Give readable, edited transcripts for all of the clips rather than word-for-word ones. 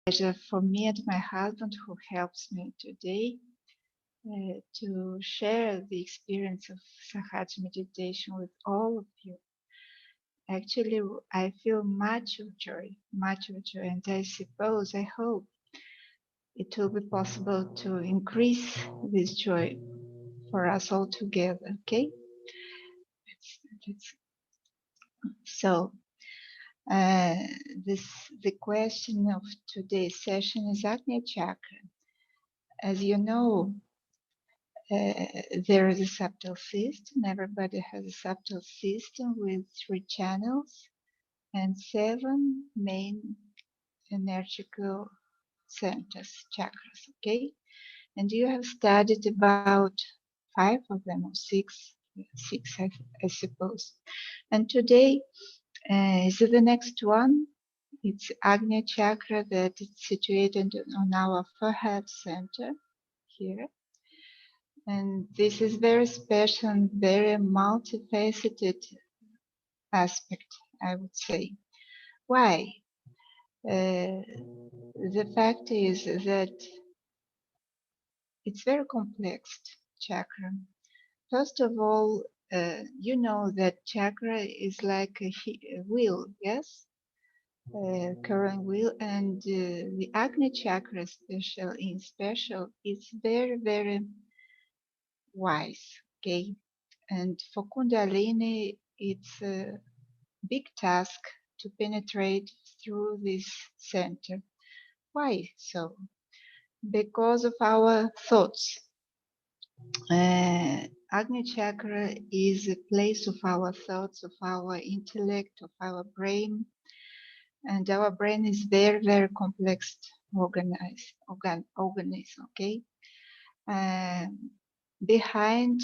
Pleasure for me and my husband who helps me today to share the experience of Sahaja meditation with all of you. Actually, I feel much of joy, and I suppose, I hope it will be possible to increase this joy for us all together, okay? So, the question of today's session is Agnya Chakra. As you know, there is a subtle system. Everybody has a subtle system with 3 channels and 7 main energical centers, chakras, okay? And you have studied about 5 of them, or 6, I suppose. And today is the next one. It's Agnya Chakra that is situated on our forehead center here. And this is very special and very multifaceted aspect, I would say. Why? The fact is that it's very complex chakra. First of all, you know that chakra is like a wheel, yes? Current wheel, and the Agni chakra special is very, very wise, okay? And for Kundalini, it's a big task to penetrate through this center. Why so? Because of our thoughts. Agni chakra is a place of our thoughts, of our intellect, of our brain. And our brain is very, very complex organism, okay? Behind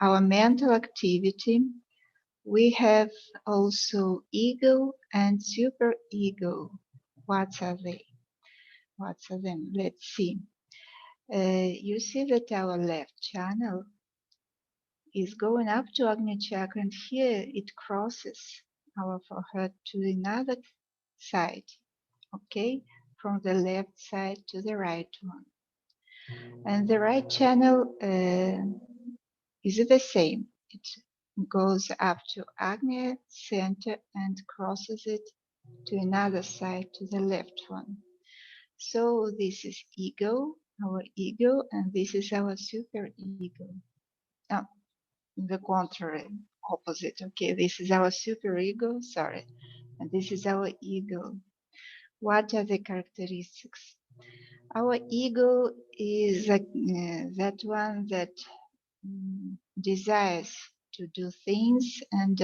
our mental activity, we have also ego and super ego. What are they? What are them? Let's see. You see that our left channel is going up to Agni Chakra, and here it crosses our forehead to another side, okay? From the left side to the right one. And the right channel is the same. It goes up to Agni center and crosses it to another side, to the left one. So this is ego, our ego, and this is our super ego. Now, the contrary, opposite. Okay, this is our super ego, sorry, and this is our ego. What are the characteristics? Our ego is that one that desires to do things and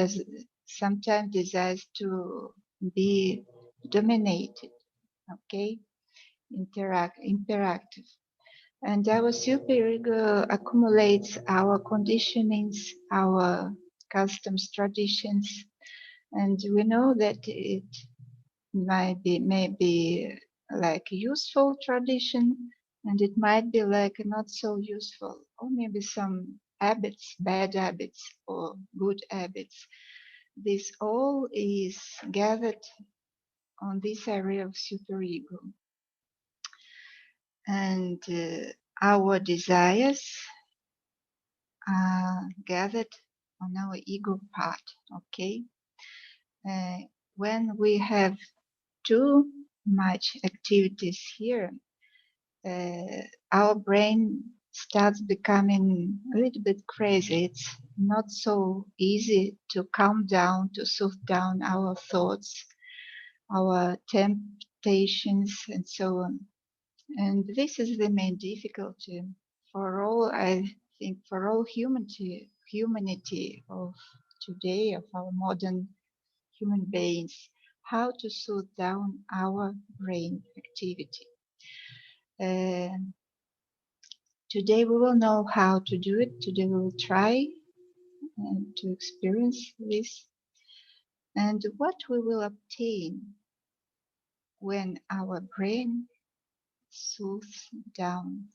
sometimes desires to be dominated, okay, interactive. And our superego accumulates our conditionings, our customs, traditions, and we know that it might be maybe like useful tradition, and it might be like not so useful, or maybe some habits, bad habits or good habits. This all is gathered on this area of superego. And our desires are gathered on our ego part, okay? When we have too much activities here, our brain starts becoming a little bit crazy. It's not so easy to calm down, to soothe down our thoughts, our temptations, and so on. And this is the main difficulty for all, I think, for all humanity of today, of our modern human beings, how to soothe down our brain activity. Today we will know how to do it. Today we will try to experience this. And what we will obtain when our brain soothes down.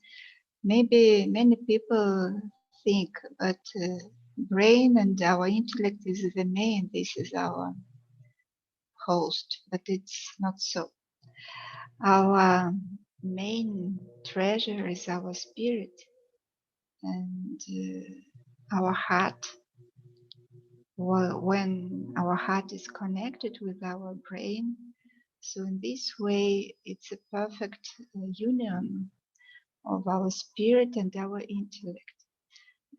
Maybe many people think that brain and our intellect is the main, this is our host, but it's not so. Our main treasure is our spirit and our heart. Well, when our heart is connected with our brain, so in this way it's a perfect union of our spirit and our intellect.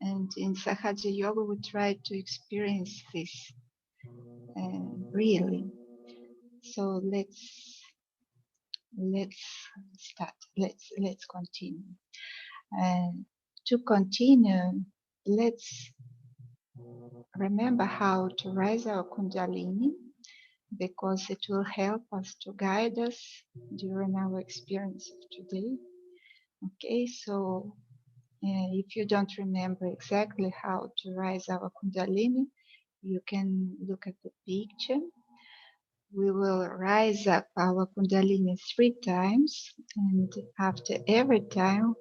And in Sahaja Yoga we try to experience this really. So let's start. Let's continue. And to continue, let's remember how to raise our Kundalini, because it will help us to guide us during our experience of today. Okay, so if you don't remember exactly how to rise our Kundalini, you can look at the picture. We will rise up our Kundalini 3 times, and after every time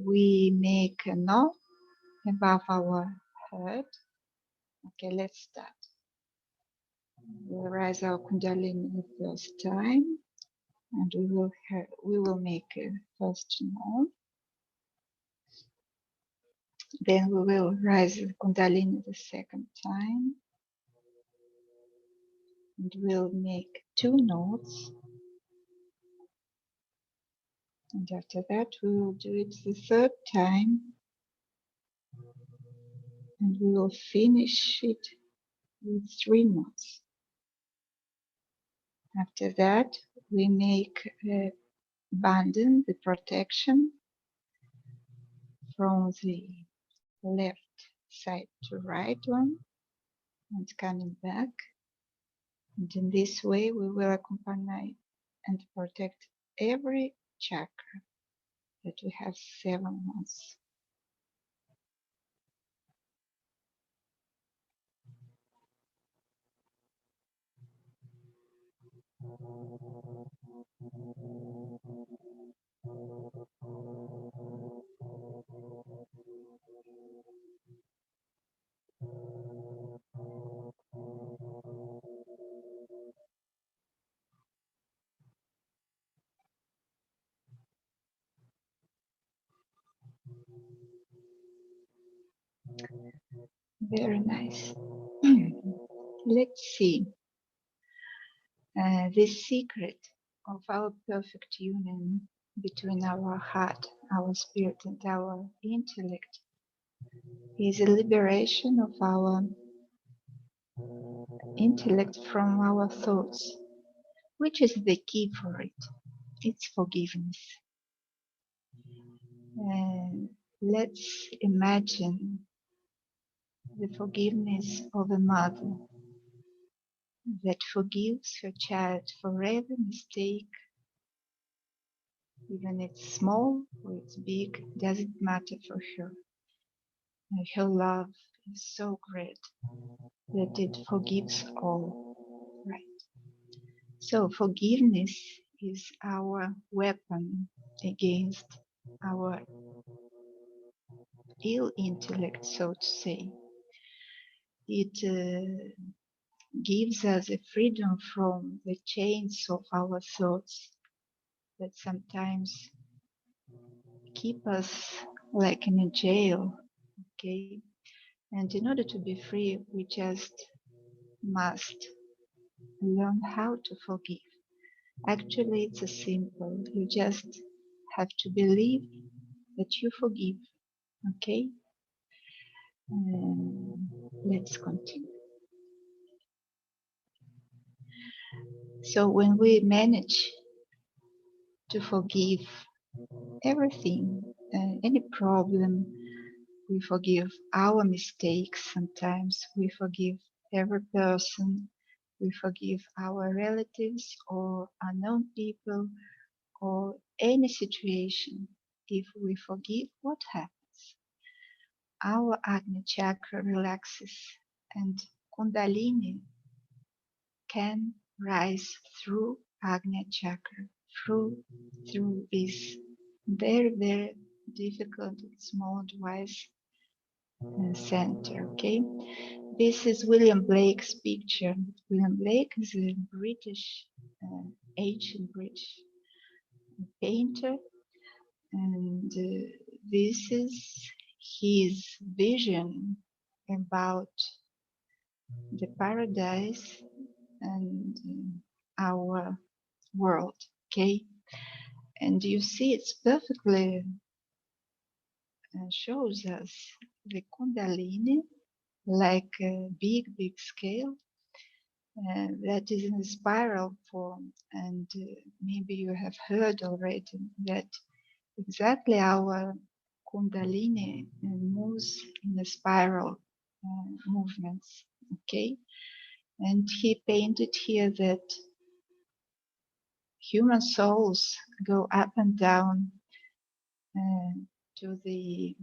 we make a knot above our head. Okay, let's start. We'll rise our Kundalini the first time, and we will make a first knot. Then we will rise the Kundalini the second time, and we'll make 2 knots. And after that, we will do it the third time, and we will finish it with 3 knots. After that, we make a banding, the protection from the left side to right one, and coming back. And in this way, we will accompany and protect every chakra that we have 7 knots. Very nice. Let's see. The secret of our perfect union between our heart, our spirit, and our intellect is a liberation of our intellect from our thoughts. Which is the key for it? It's forgiveness. Let's imagine the forgiveness of a mother that forgives her child for every mistake, even it's small or it's big, doesn't matter for her. And her love is so great that it forgives all, right? So forgiveness is our weapon against our ill intellect, so to say. It gives us a freedom from the chains of our thoughts that sometimes keep us like in a jail, okay? And in order to be free, we just must learn how to forgive. Actually, it's a simple. You just have to believe that you forgive, okay? Let's continue. So when we manage to forgive everything, any problem, we forgive our mistakes sometimes, we forgive every person, we forgive our relatives or unknown people or any situation. If we forgive, what happens? Our Agni chakra relaxes and Kundalini can rise through Agni chakra, through this very, very difficult small device center, okay? This is William Blake's picture. William Blake is a British, ancient British painter, and this is his vision about the paradise and our world, okay? And you see it's perfectly shows us the Kundalini like a big scale that is in a spiral form, and maybe you have heard already that exactly our Kundalini moves in a spiral movements, okay? And he painted here that human souls go up and down to the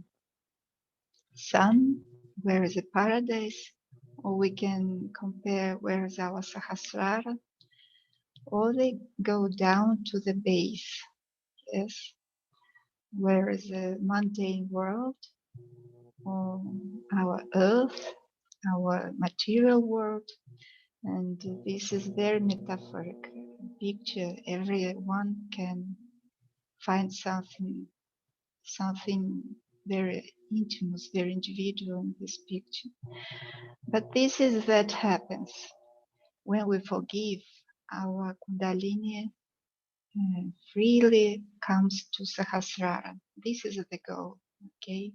sun, where is the paradise, or we can compare where is our Sahasrara, or they go down to the base, yes, where is the mundane world, or our earth, our material world. And this is very metaphoric picture. Everyone can find something very intimate, very individual in this picture. But this is that happens when we forgive. Our Kundalini freely comes to Sahasrara. This is the goal, okay?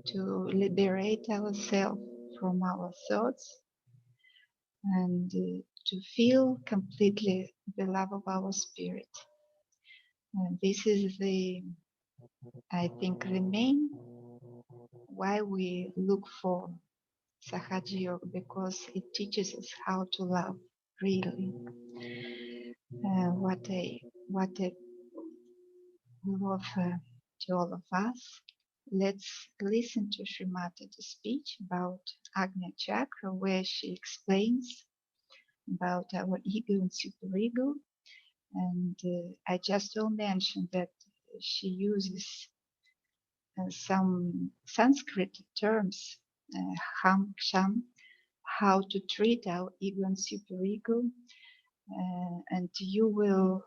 To liberate ourselves from our thoughts and to feel completely the love of our spirit. And this is I think, the main why we look for Sahaja Yoga, because it teaches us how to love really. What I will offer to all of us. Let's listen to Shri Mataji's speech about Agnya Chakra, where she explains about our ego and superego. And I just will mention that she uses some Sanskrit terms, ham, ksham, how to treat our ego and superego, and you will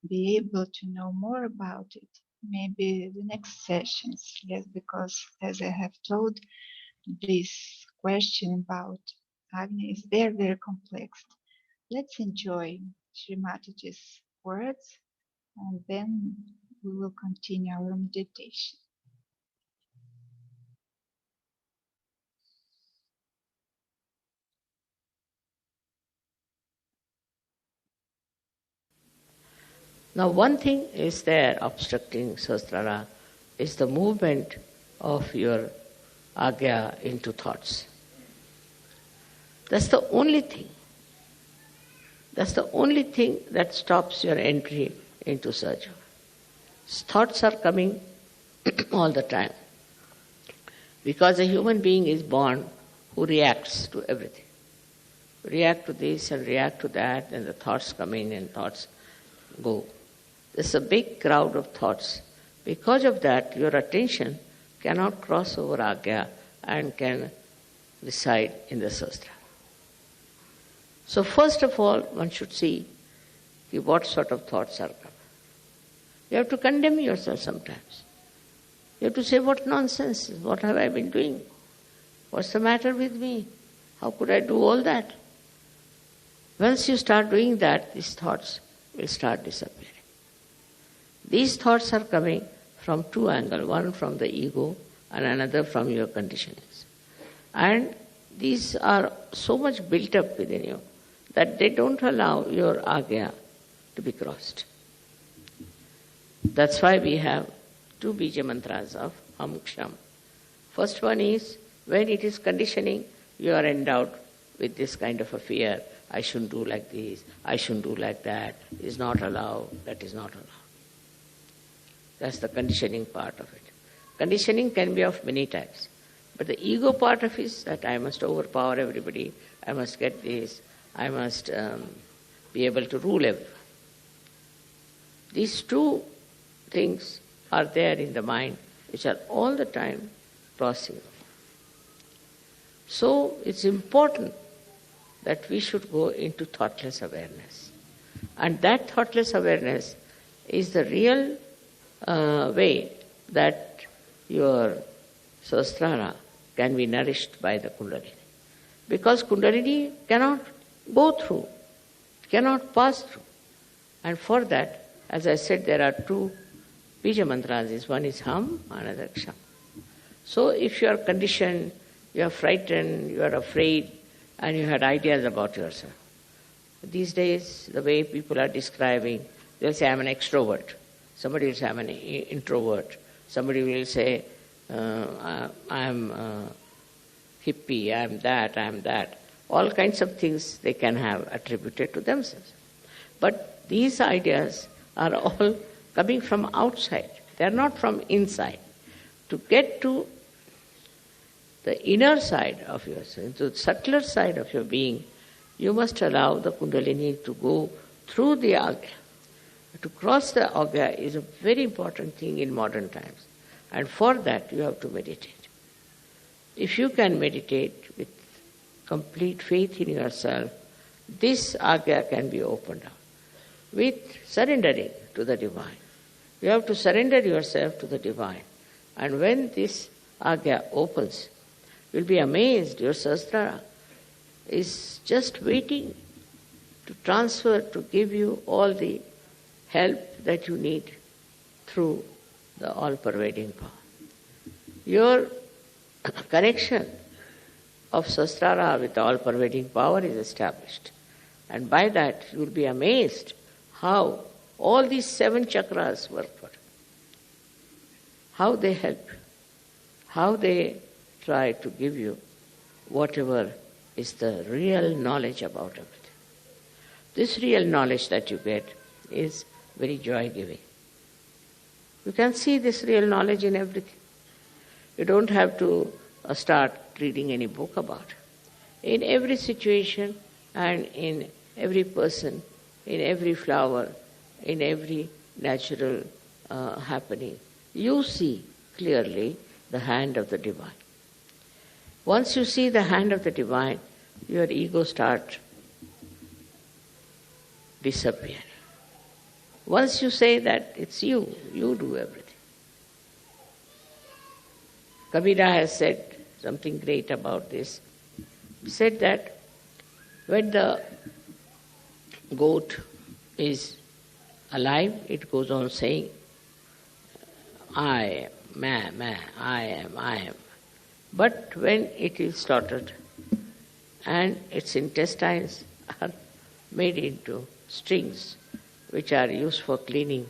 be able to know more about it. Maybe the next sessions, yes, because as I have told, this question about Agni is very, very complex. Let's enjoy Shri Mataji's words, and then we will continue our meditation. Now one thing is there obstructing Sahasrara is the movement of your agya into thoughts. That's the only thing. That's the only thing that stops your entry into Sahaja. Thoughts are coming all the time. Because a human being is born who reacts to everything. React to this and react to that, and the thoughts come in and thoughts go. There's a big crowd of thoughts. Because of that, your attention cannot cross over Agya and can reside in the Sahasrara. So first of all, one should see what sort of thoughts are coming. You have to condemn yourself sometimes. You have to say, what nonsense, what have I been doing? What's the matter with me? How could I do all that? Once you start doing that, these thoughts will start disappearing. These thoughts are coming from two angles, one from the ego and another from your conditionings. And these are so much built up within you that they don't allow your agya to be crossed. That's why we have two bija mantras of Am Ksham. First one is, when it is conditioning, you are endowed with this kind of a fear. I shouldn't do like this, I shouldn't do like that, is not allowed, that is not allowed. That's the conditioning part of it. Conditioning can be of many types. But the ego part of it is that I must overpower everybody, I must get this, I must be able to rule everyone. These two things are there in the mind, which are all the time crossing. So it's important that we should go into thoughtless awareness. And that thoughtless awareness is the real way that your Sahasrara can be nourished by the Kundalini. Because Kundalini cannot go through, cannot pass through. And for that, as I said, there are two Bija mantras. One is Ham, another Ksham. So if you are conditioned, you are frightened, you are afraid, and you had ideas about yourself. These days, the way people are describing, they'll say, I'm an extrovert. Somebody will say, I'm an introvert. Somebody will say, I'm hippie, I'm that. All kinds of things they can have attributed to themselves. But these ideas are all coming from outside. They are not from inside. To get to the inner side of yourself, to the subtler side of your being, you must allow the Kundalini to go through the Agya. To cross the Agya is a very important thing in modern times. And for that, you have to meditate. If you can meditate with complete faith in yourself, this Agya can be opened up with surrendering to the Divine. You have to surrender yourself to the Divine. And when this Agya opens, you'll be amazed. Your Sahasrara is just waiting to transfer, to give you all the help that you need through the all-pervading power. Your connection of Sahasrara with the all-pervading power is established. And by that, you will be amazed how all these 7 chakras work for you. How they help you. How they try to give you whatever is the real knowledge about everything. This real knowledge that you get is very joy-giving. You can see this real knowledge in everything. You don't have to start reading any book about it. In every situation and in every person, in every flower, in every natural happening, you see clearly the hand of the Divine. Once you see the hand of the Divine, your ego starts disappearing. Once you say that it's you do everything. Kabira has said something great about this. He said that when the goat is alive, it goes on saying, I am, I am. But when it is slaughtered and its intestines are made into strings which are used for cleaning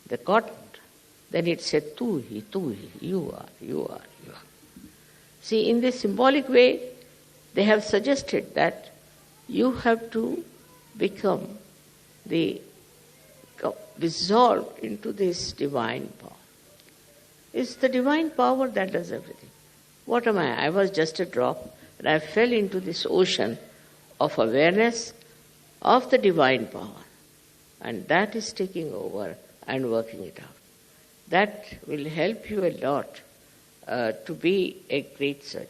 the cotton, then it said, tu hi, you are. See, in this symbolic way, they have suggested that you have to become dissolved into this divine power. It's the divine power that does everything. What am I? I was just a drop, and I fell into this ocean of awareness of the divine power. And that is taking over and working it out. That will help you a lot to be a great surgeon.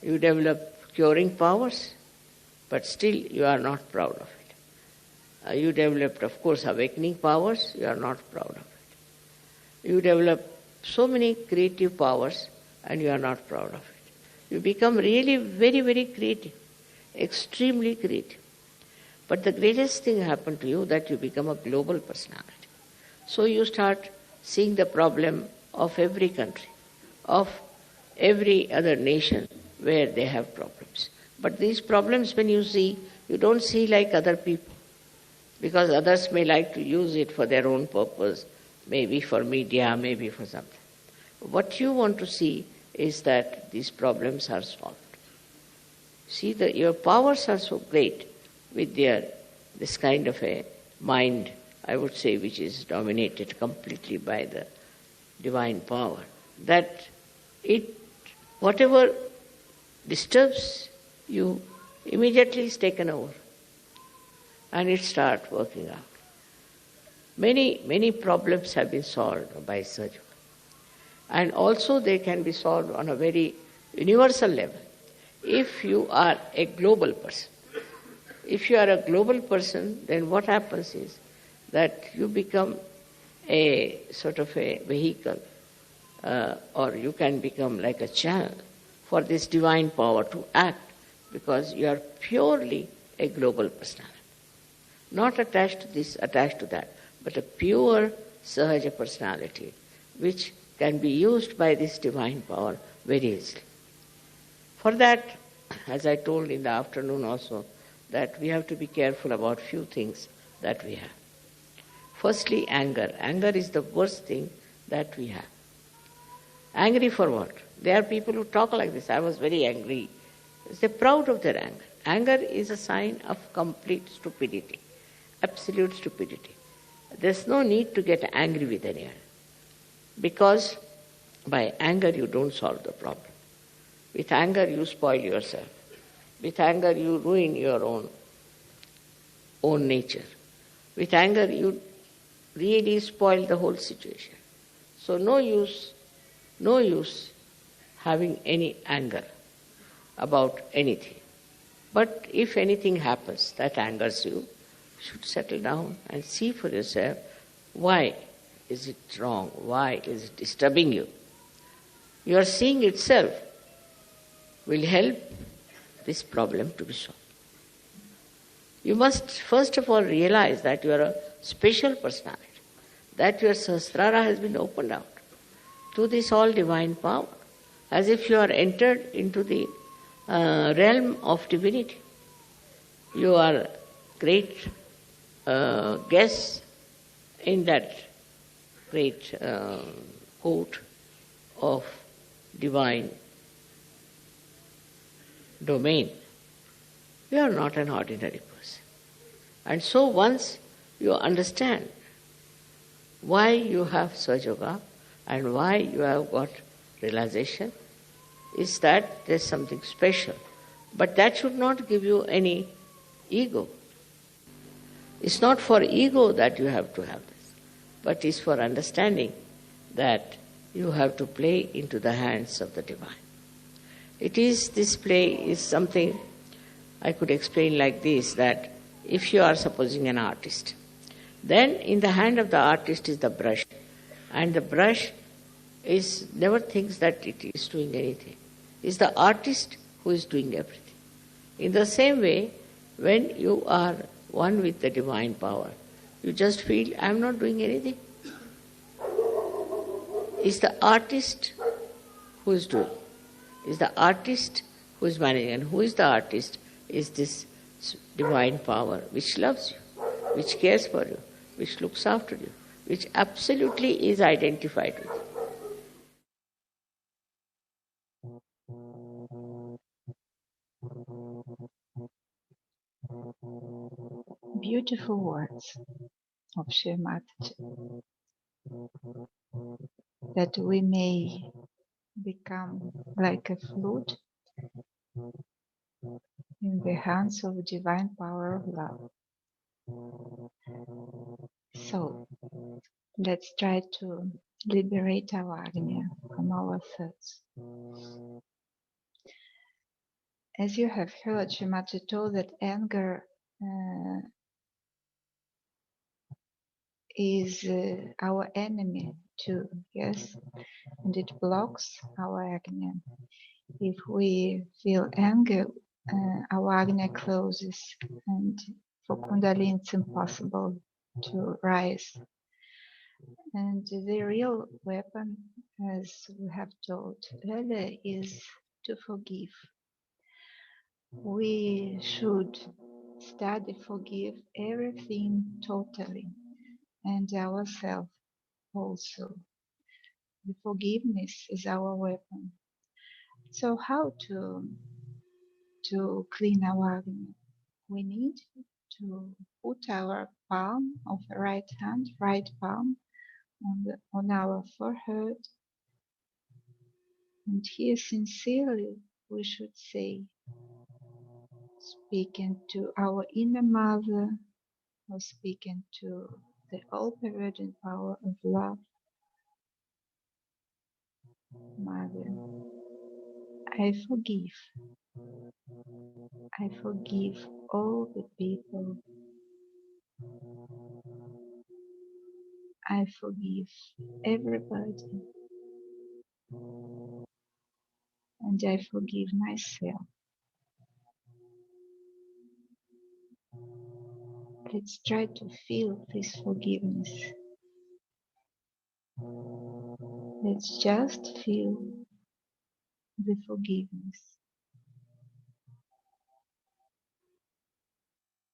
You develop curing powers, but still you are not proud of it. You developed, of course, awakening powers, you are not proud of it. You develop so many creative powers, and you are not proud of it. You become really very, very creative, extremely creative. But the greatest thing happened to you that you become a global personality. So you start seeing the problem of every country, of every other nation where they have problems. But these problems, when you see, you don't see like other people, because others may like to use it for their own purpose, maybe for media, maybe for something. What you want to see is that these problems are solved. See, your powers are so great with this kind of a mind, I would say, which is dominated completely by the divine power, that whatever disturbs you immediately is taken over and it starts working out. Many, many problems have been solved by surgery. And also they can be solved on a very universal level. If you are a global person, then what happens is that you become a sort of a vehicle, or you can become like a channel for this divine power to act, because you are purely a global personality. Not attached to this, attached to that, but a pure Sahaja personality which can be used by this divine power very easily. For that, as I told in the afternoon also, that we have to be careful about few things that we have. Firstly, anger. Anger is the worst thing that we have. Angry for what? There are people who talk like this. I was very angry. They're proud of their anger. Anger is a sign of complete stupidity, absolute stupidity. There's no need to get angry with anyone, because by anger you don't solve the problem. With anger you spoil yourself. With anger you ruin your own nature. With anger you really spoil the whole situation. So no use having any anger about anything. But if anything happens that angers you, you should settle down and see for yourself, why is it wrong? Why is it disturbing you? Your seeing itself will help this problem to be solved. You must first of all realize that you are a special personality, that your Sahasrara has been opened out to this all divine power, as if you are entered into the realm of divinity. You are great guests in that great court of divine domain. You are not an ordinary person. And so once you understand why you have Sahaja and why you have got realization, is that there's something special. But that should not give you any ego. It's not for ego that you have to have this, but it's for understanding that you have to play into the hands of the divine. This play is something I could explain like this, that if you are supposing an artist, then in the hand of the artist is the brush, and the brush never thinks that it is doing anything. It's the artist who is doing everything. In the same way, when you are one with the divine power, you just feel, I am not doing anything. It's the artist who is doing. It's the artist who is managing. And who is the artist? Is this divine power which loves you, which cares for you, which looks after you, which absolutely is identified with you. Beautiful words of Shri Mataji, that we may become like a flute in the hands of divine power of love. So let's try to liberate our Agnya from our thoughts. As you have heard, Shri Mataji told that anger is our enemy too, yes, and it blocks our Agnya. If we feel anger, our Agnya closes, and for Kundalini it's impossible to rise. And the real weapon, as we have told earlier, is to forgive. We should study, forgive everything totally, and ourselves also. The forgiveness is our weapon. So how to clean our Agnya? We need to put our palm of the right hand, right palm, on our forehead, and here sincerely we should say, speaking to our inner mother, or speaking to the all-pervading power of love, Mother, I forgive. I forgive all the people I forgive everybody, and I forgive myself. Let's try to feel this forgiveness. Let's just feel the forgiveness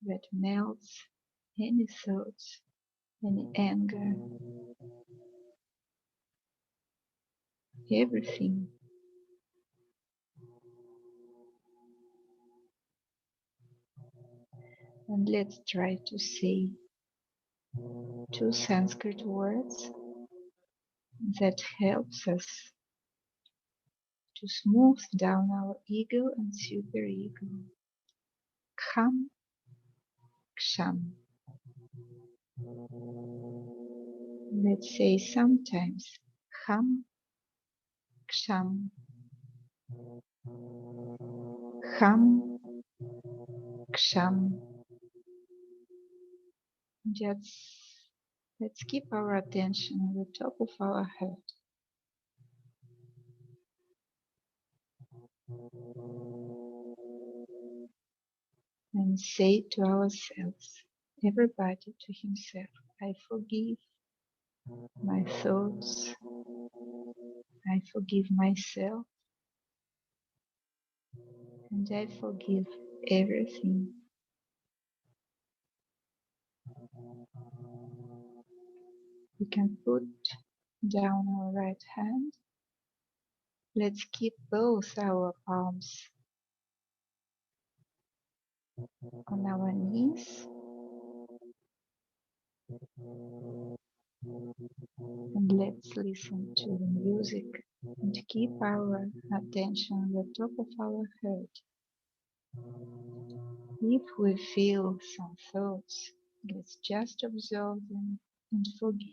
that melts any thoughts, any anger, everything. And let's try to say 2 Sanskrit words that helps us to smooth down our ego and superego. Kham, Ksham. Let's say sometimes Kham, Ksham. Kham, Ksham. Let's keep our attention on the top of our head. And say to ourselves, everybody to himself, I forgive my thoughts, I forgive myself, and I forgive everything. We can put down our right hand. Let's keep both our palms on our knees. And let's listen to the music and keep our attention on the top of our head. If we feel some thoughts, let's just observe them and forgive.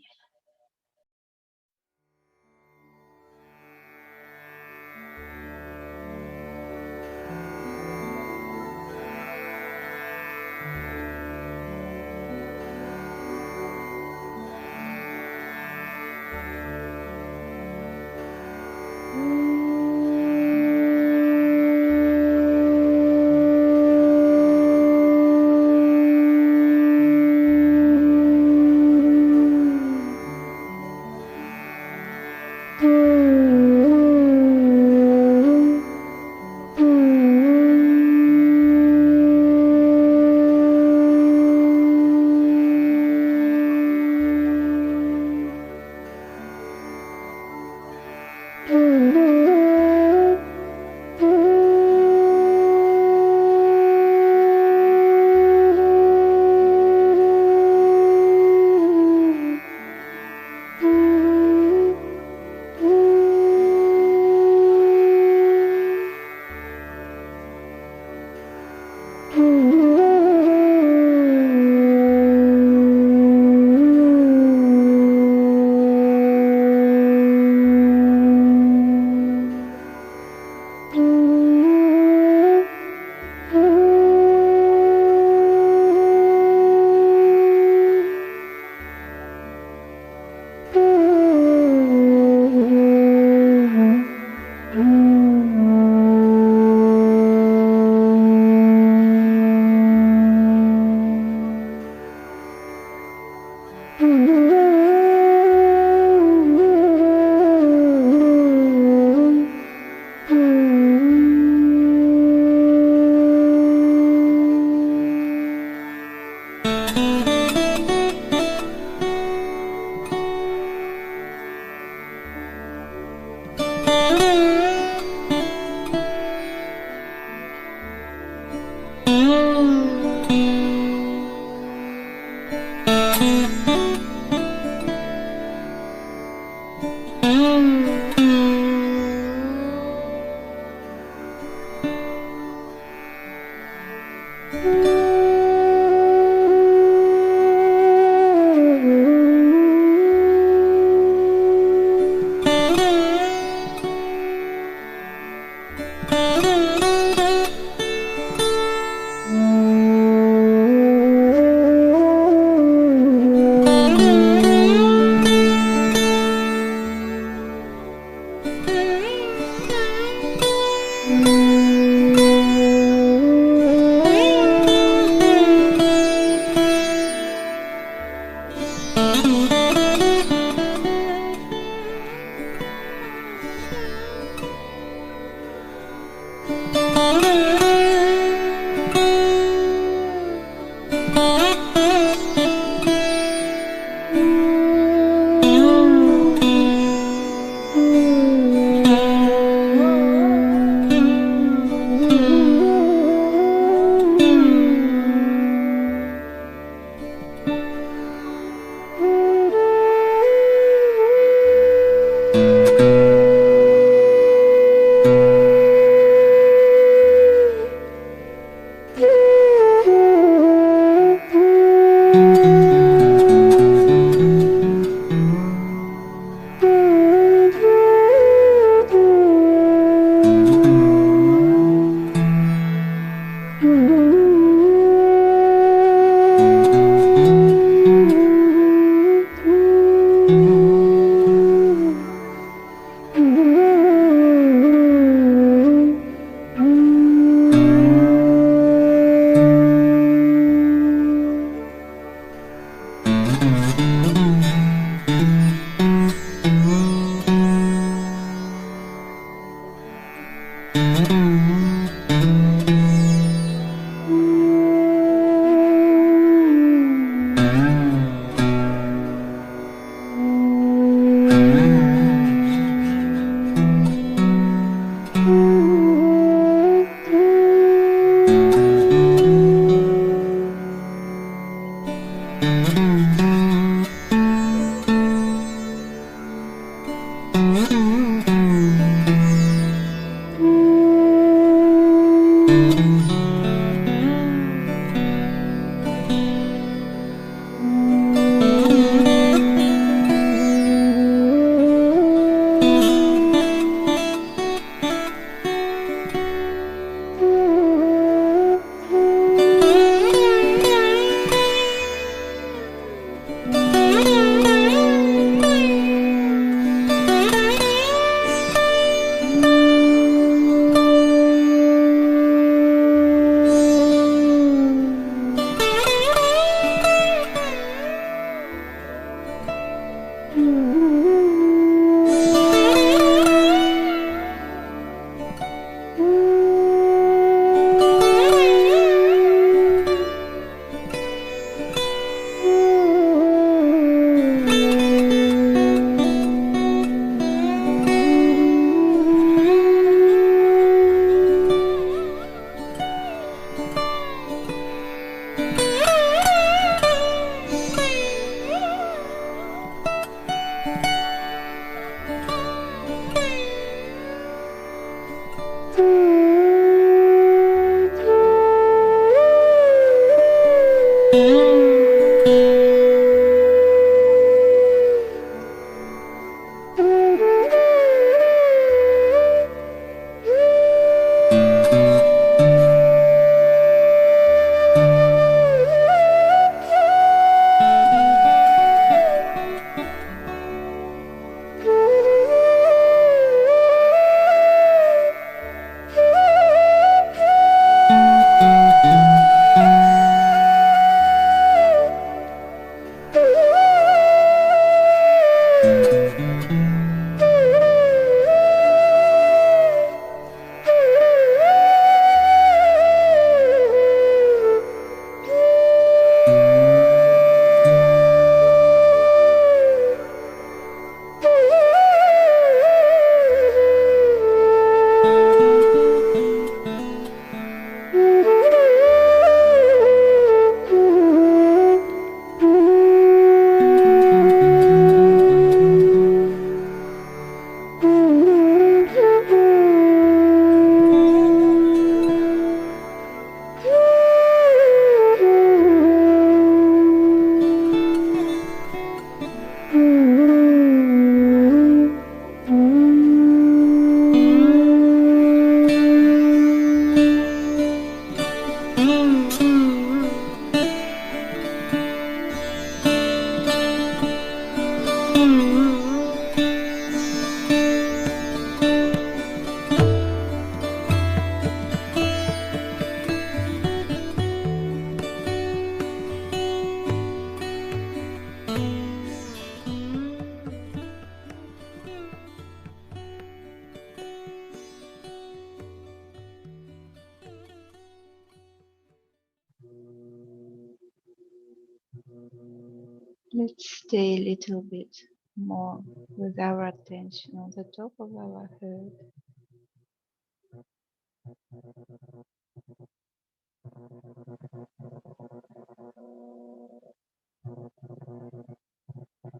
Let's stay a little bit more with our attention on the top of our head.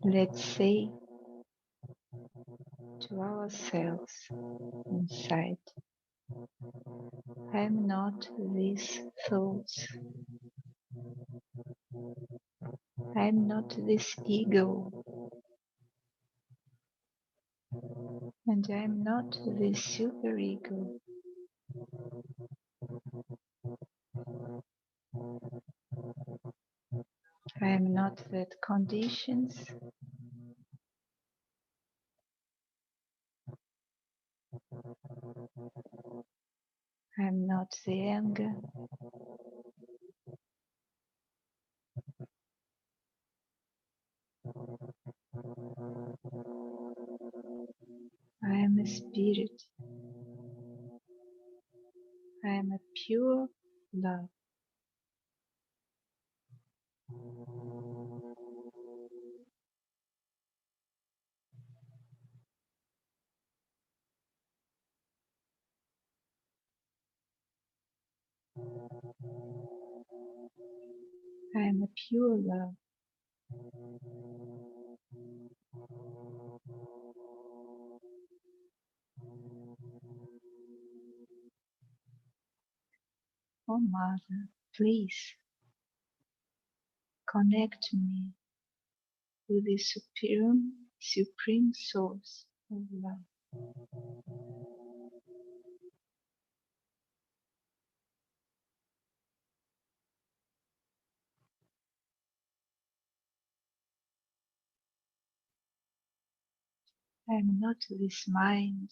Let's say to ourselves inside, I'm not these thoughts. I'm not this ego. And I'm not this superego. I'm not that conditions. I'm not the anger. I am a spirit. I am a pure love. I am a pure love. Oh Mother, please connect me with the supreme source of love. I am not this mind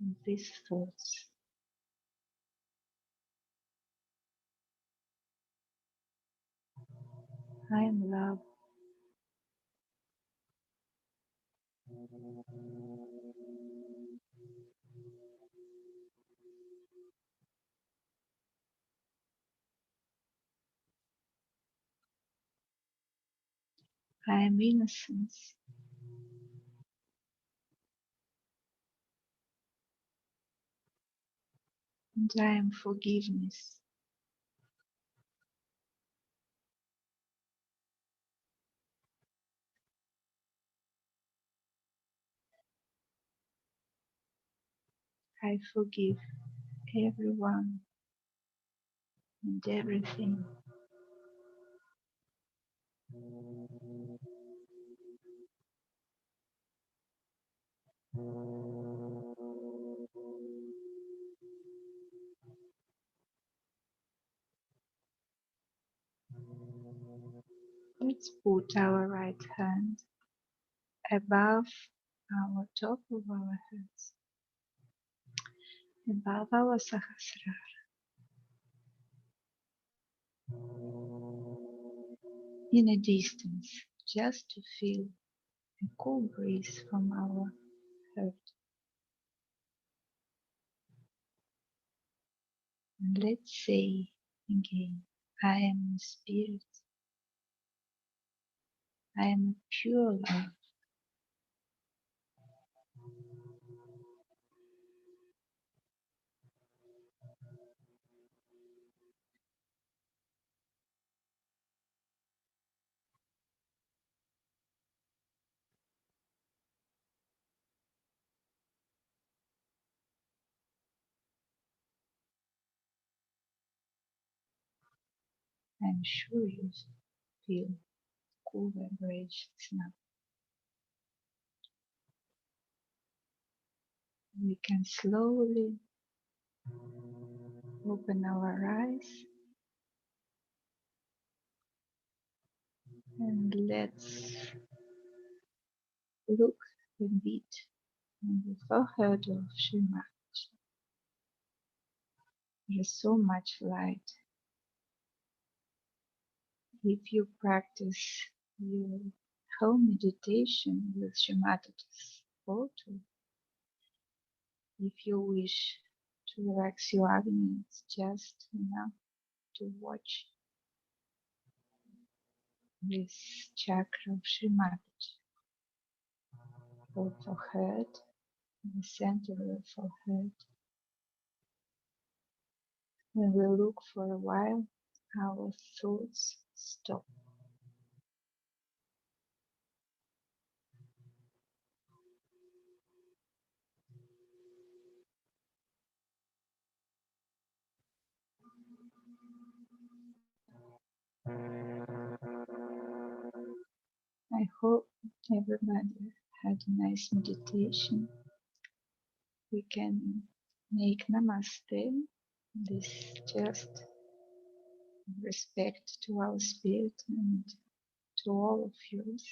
and these thoughts. I am love. I am innocence. And I am forgiveness. I forgive everyone and everything. Let's put our right hand above our top of our heads, above our Sahasrara. In a distance, just to feel a cool breeze from our heart. And let's say again, I am a spirit. I am pure love. I'm sure you feel cool vibrations now. We can slowly open our eyes and let's look a bit on the forehead of Shri Mataji. There is so much light. If you practice your home meditation with Shri Mataji's photo, if you wish to relax your Agni, it's just enough to watch this chakra of Shri Mataji, for forehead, in the center of the forehead. When we look for a while, our thoughts stop. I hope everybody had a nice meditation. We can make Namaste, this just respect to our spirit and to all of yours.